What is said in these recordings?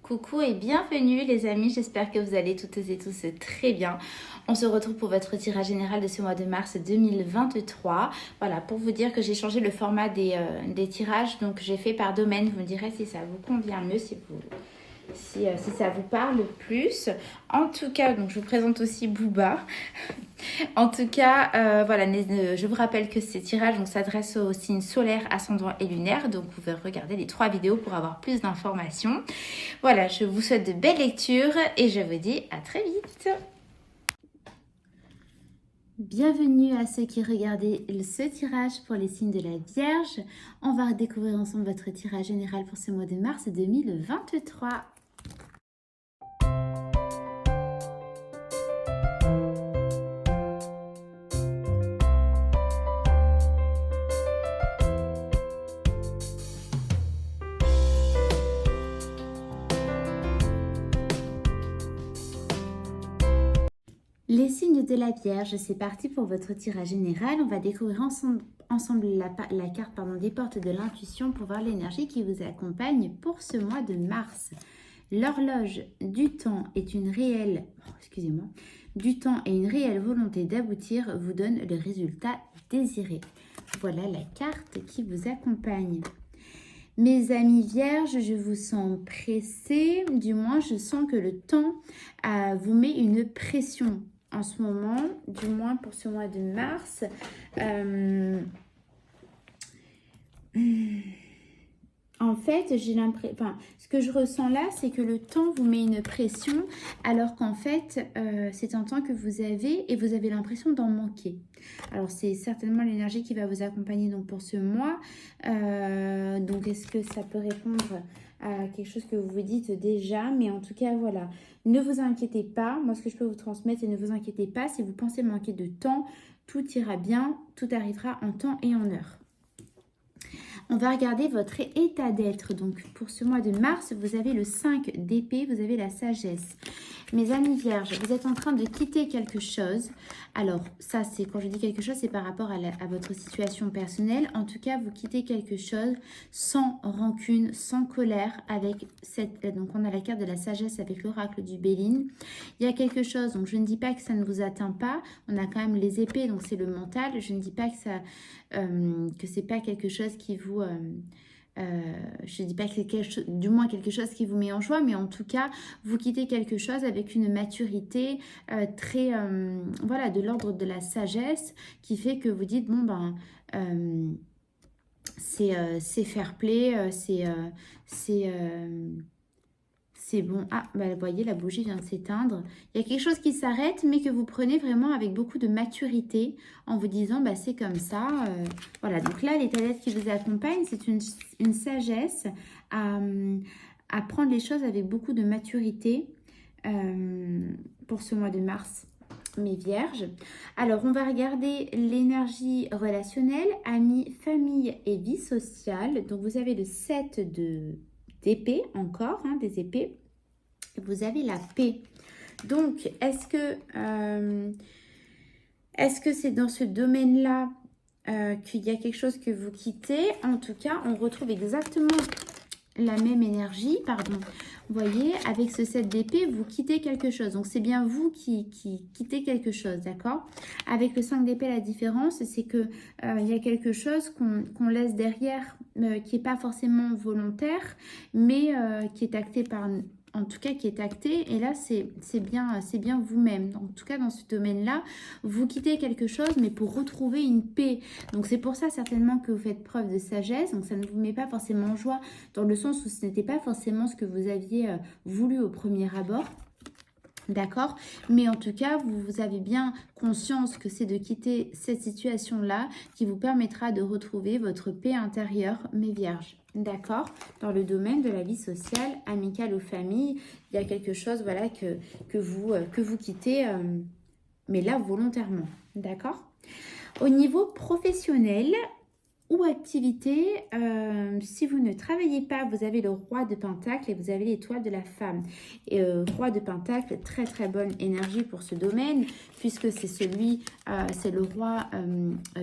Coucou et bienvenue les amis, j'espère que vous allez toutes et tous très bien. On se retrouve pour votre tirage général de ce mois de mars 2023. Voilà, pour vous dire que j'ai changé le format des tirages, donc j'ai fait par domaine. Vous me direz si ça vous convient mieux, si ça vous parle plus. En tout cas, donc je vous présente aussi Booba. En tout cas, voilà, je vous rappelle que ces tirages s'adressent aux signes solaires, ascendants et lunaires. Donc, vous pouvez regarder les 3 vidéos pour avoir plus d'informations. Voilà, je vous souhaite de belles lectures et je vous dis à très vite. Bienvenue à ceux qui regardaient ce tirage pour les signes de la Vierge. On va découvrir ensemble votre tirage général pour ce mois de mars 2023. Les signes de la Vierge, c'est parti pour votre tirage général. On va découvrir ensemble la carte des portes de l'intuition pour voir l'énergie qui vous accompagne pour ce mois de mars. L'horloge du temps est une réelle, du temps et une réelle volonté d'aboutir vous donne le résultat désiré. Voilà la carte qui vous accompagne. Mes amis vierges, je vous sens pressés, du moins je sens que le temps vous met une pression en ce moment, du moins pour ce mois de mars. En fait, j'ai l'impression, ce que je ressens là, c'est que le temps vous met une pression, alors qu'en fait, c'est un temps que vous avez et vous avez l'impression d'en manquer. Alors, c'est certainement l'énergie qui va vous accompagner donc pour ce mois. Donc, est-ce que ça peut répondre à quelque chose que vous vous dites déjà? Mais en tout cas, voilà. Ne vous inquiétez pas. Moi, ce que je peux vous transmettre, c'est ne vous inquiétez pas. Si vous pensez manquer de temps, tout ira bien. Tout arrivera en temps et en heure. On va regarder votre état d'être. Donc, pour ce mois de mars, vous avez le 5 d'épée, vous avez la sagesse. Mes amis vierges, vous êtes en train de quitter quelque chose. Alors, ça, c'est quand je dis quelque chose, c'est par rapport à votre situation personnelle. En tout cas, vous quittez quelque chose sans rancune, sans colère. Donc, on a la carte de la sagesse avec l'oracle du Béline. Il y a quelque chose, donc je ne dis pas que ça ne vous atteint pas. On a quand même les épées, donc c'est le mental. Je ne dis pas que c'est pas quelque chose qui vous... je ne dis pas que c'est du moins quelque chose qui vous met en joie, mais en tout cas, vous quittez quelque chose avec une maturité très, voilà, de l'ordre de la sagesse qui fait que vous dites, bon, c'est fair play, c'est bon. Ah, vous voyez, la bougie vient de s'éteindre. Il y a quelque chose qui s'arrête, mais que vous prenez vraiment avec beaucoup de maturité en vous disant, c'est comme ça. Voilà, donc là, l'état d'être qui vous accompagne, c'est une sagesse à prendre les choses avec beaucoup de maturité pour ce mois de mars. Mes vierges. Alors, on va regarder l'énergie relationnelle, amis, famille et vie sociale. Donc, vous avez le 7 d'épée, encore, des épées. Vous avez la paix. Donc, est-ce que c'est dans ce domaine-là qu'il y a quelque chose que vous quittez? En tout cas, on retrouve exactement la même énergie, pardon. Vous voyez, avec ce 7 d'épée, vous quittez quelque chose. Donc, c'est bien vous qui quittez quelque chose, d'accord? Avec le 5 d'épée, la différence, c'est que il y a quelque chose qu'on laisse derrière qui n'est pas forcément volontaire, mais qui est acté par... En tout cas, qui est acté. Et là, c'est bien vous-même. En tout cas, dans ce domaine-là, vous quittez quelque chose, mais pour retrouver une paix. Donc, c'est pour ça, certainement, que vous faites preuve de sagesse. Donc, ça ne vous met pas forcément en joie, dans le sens où ce n'était pas forcément ce que vous aviez voulu au premier abord. D'accord? Mais en tout cas, vous avez bien conscience que c'est de quitter cette situation-là qui vous permettra de retrouver votre paix intérieure, mes vierges. D'accord? Dans le domaine de la vie sociale, amicale ou famille, il y a quelque chose, voilà, que vous quittez, mais là, volontairement. D'accord? Au niveau professionnel ou activité, si vous ne travaillez pas, vous avez le roi de Pentacle et vous avez l'étoile de la femme. Et roi de Pentacle, très très bonne énergie pour ce domaine, puisque c'est c'est le roi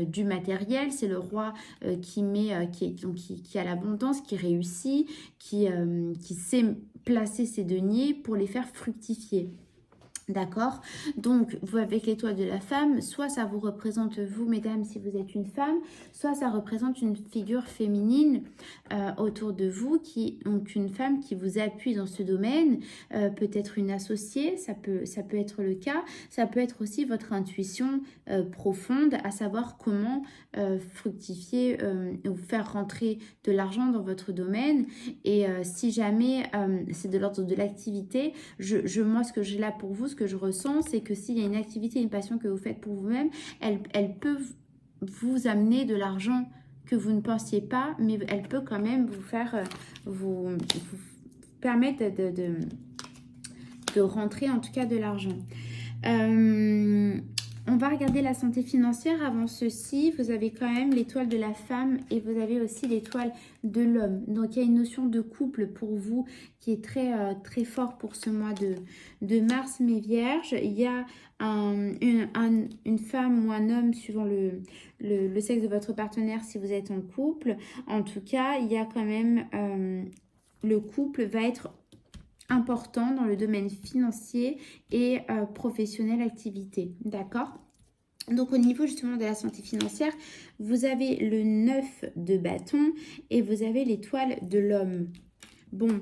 du matériel, c'est le roi qui a l'abondance, qui réussit, qui sait placer ces deniers pour les faire fructifier. D'accord? Donc, vous avec l'étoile de la femme, soit ça vous représente vous, mesdames, si vous êtes une femme, soit ça représente une figure féminine autour de vous, donc une femme qui vous appuie dans ce domaine, peut-être une associée, ça peut être le cas, ça peut être aussi votre intuition profonde, à savoir comment fructifier, ou faire rentrer de l'argent dans votre domaine. Et si jamais c'est de l'ordre de l'activité, moi, ce que j'ai là pour vous, ce que je ressens, c'est que s'il y a une activité, une passion que vous faites pour vous-même, elle peut vous amener de l'argent que vous ne pensiez pas, mais elle peut quand même vous faire, vous permettre de rentrer en tout cas de l'argent. On va regarder la santé financière. Avant ceci, vous avez quand même l'étoile de la femme et vous avez aussi l'étoile de l'homme. Donc, il y a une notion de couple pour vous qui est très, très fort pour ce mois de mars, mes vierges. Il y a une femme ou un homme suivant le sexe de votre partenaire si vous êtes en couple. En tout cas, il y a quand même le couple va être important dans le domaine financier et professionnel activité. D'accord? Donc, au niveau justement de la santé financière, vous avez le 9 de bâton et vous avez l'étoile de l'homme. Bon,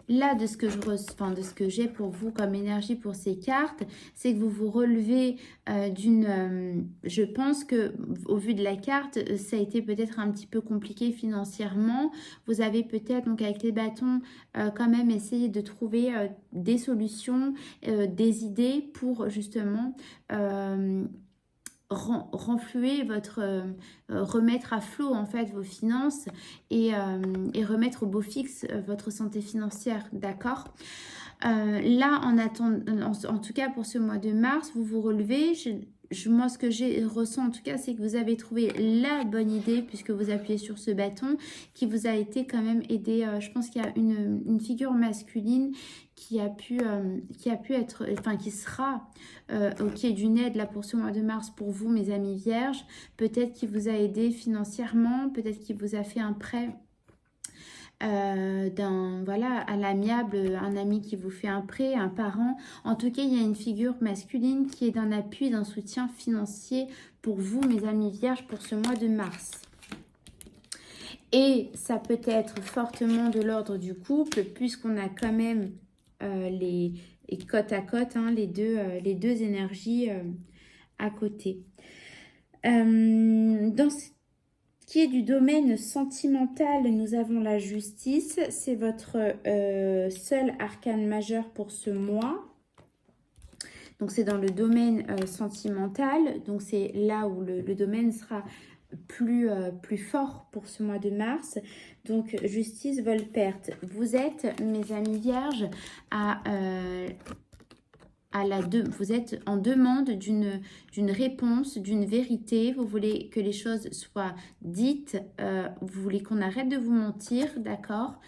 là, de ce que j'ai pour vous comme énergie pour ces cartes, c'est que vous vous relevez je pense que au vu de la carte, ça a été peut-être un petit peu compliqué financièrement. Vous avez peut-être, donc avec les bâtons, quand même essayé de trouver des solutions, des idées pour justement renflouer remettre à flot en fait vos finances et remettre au beau fixe votre santé financière, d'accord? Là, en tout cas pour ce mois de mars, vous vous relevez. Moi, ce que ressens en tout cas, c'est que vous avez trouvé la bonne idée puisque vous appuyez sur ce bâton qui vous a été quand même aidé. Je pense qu'il y a une figure masculine qui a pu être, enfin qui sera qui est d'une aide là pour ce mois de mars pour vous, mes amis vierges. Peut-être qu'il vous a aidé financièrement, peut-être qu'il vous a fait un prêt. À l'amiable, un ami qui vous fait un prêt, un parent. En tout cas, il y a une figure masculine qui est d'un appui, d'un soutien financier pour vous, mes amis vierges, pour ce mois de mars. Et ça peut être fortement de l'ordre du couple, puisqu'on a quand même les côte à côte, hein, les deux énergies à côté. Dans ce qui est du domaine sentimental, nous avons la justice. C'est votre seul arcane majeur pour ce mois. Donc, c'est dans le domaine sentimental. Donc, c'est là où le domaine sera plus fort pour ce mois de mars. Donc, justice, vol, perte. Vous êtes, mes amis vierges, vous êtes en demande d'une réponse, d'une vérité. Vous voulez que les choses soient dites. Vous voulez qu'on arrête de vous mentir, d'accord?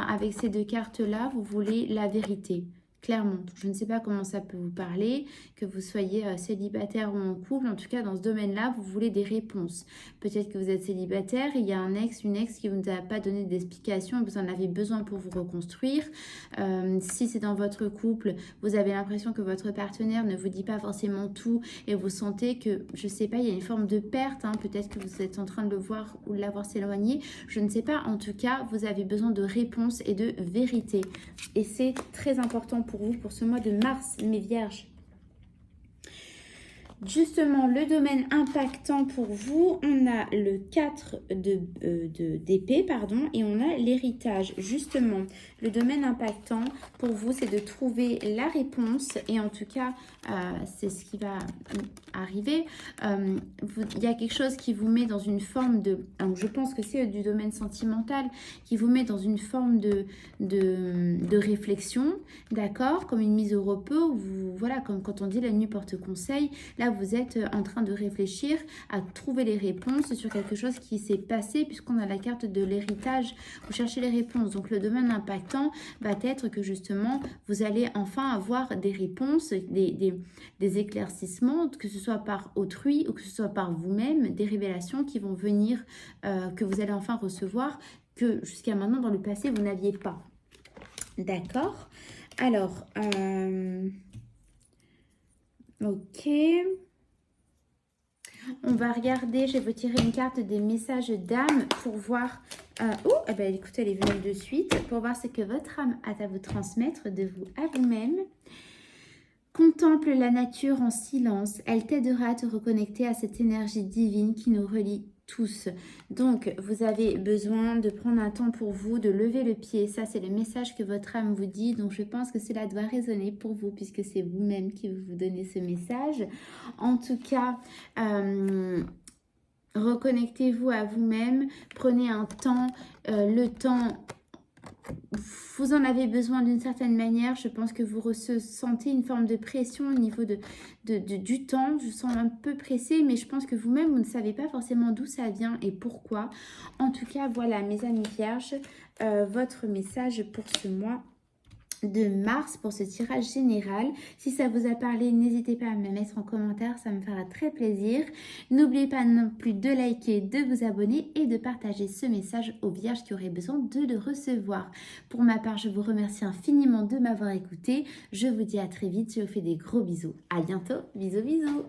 Avec ces deux cartes-là, vous voulez la vérité. Clairement, je ne sais pas comment ça peut vous parler, que vous soyez célibataire ou en couple. En tout cas, dans ce domaine-là, vous voulez des réponses. Peut-être que vous êtes célibataire, il y a un ex, une ex qui ne vous a pas donné d'explication et vous en avez besoin pour vous reconstruire. Si c'est dans votre couple, vous avez l'impression que votre partenaire ne vous dit pas forcément tout et vous sentez que, je ne sais pas, il y a une forme de perte. Hein, peut-être que vous êtes en train de le voir ou de l'avoir s'éloigner. Je ne sais pas. En tout cas, vous avez besoin de réponses et de vérité. Et c'est très important pour vous pour ce mois de mars, mes vierges. Justement, le domaine impactant pour vous, on a le 4 d'épée, et on a l'héritage. Justement, le domaine impactant pour vous, c'est de trouver la réponse et en tout cas, c'est ce qui va arriver. Il y a quelque chose qui vous met dans une forme alors je pense que c'est du domaine sentimental, qui vous met dans une forme de réflexion, d'accord, comme une mise au repos, voilà, comme quand on dit la nuit porte conseil. Là, vous êtes en train de réfléchir à trouver les réponses sur quelque chose qui s'est passé, puisqu'on a la carte de l'héritage. Vous cherchez les réponses. Donc, le domaine impactant va être que justement, vous allez enfin avoir des réponses, des éclaircissements, que ce soit par autrui ou que ce soit par vous-même, des révélations qui vont venir, que vous allez enfin recevoir que jusqu'à maintenant, dans le passé, vous n'aviez pas. D'accord? Alors, ok. On va regarder, je vais vous tirer une carte des messages d'âme pour voir... oh, eh ben, écoutez, elle est venue de suite. Pour voir ce que votre âme a à vous transmettre de vous à vous-même. Contemple la nature en silence. Elle t'aidera à te reconnecter à cette énergie divine qui nous relie tous. Donc, vous avez besoin de prendre un temps pour vous, de lever le pied. Ça, c'est le message que votre âme vous dit. Donc, je pense que cela doit résonner pour vous puisque c'est vous-même qui vous donnez ce message. En tout cas, reconnectez-vous à vous-même. Prenez un temps, le temps... Vous en avez besoin d'une certaine manière. Je pense que vous ressentez une forme de pression au niveau du temps. Je sens un peu pressé, mais je pense que vous-même, vous ne savez pas forcément d'où ça vient et pourquoi. En tout cas, voilà, mes amis vierges, votre message pour ce mois de mars pour ce tirage général. Si ça vous a parlé, n'hésitez pas à me mettre en commentaire, ça me fera très plaisir. N'oubliez pas non plus de liker, de vous abonner et de partager ce message aux vierges qui auraient besoin de le recevoir. Pour ma part, je vous remercie infiniment de m'avoir écouté. Je vous dis à très vite, je vous fais des gros bisous. À bientôt, bisous bisous.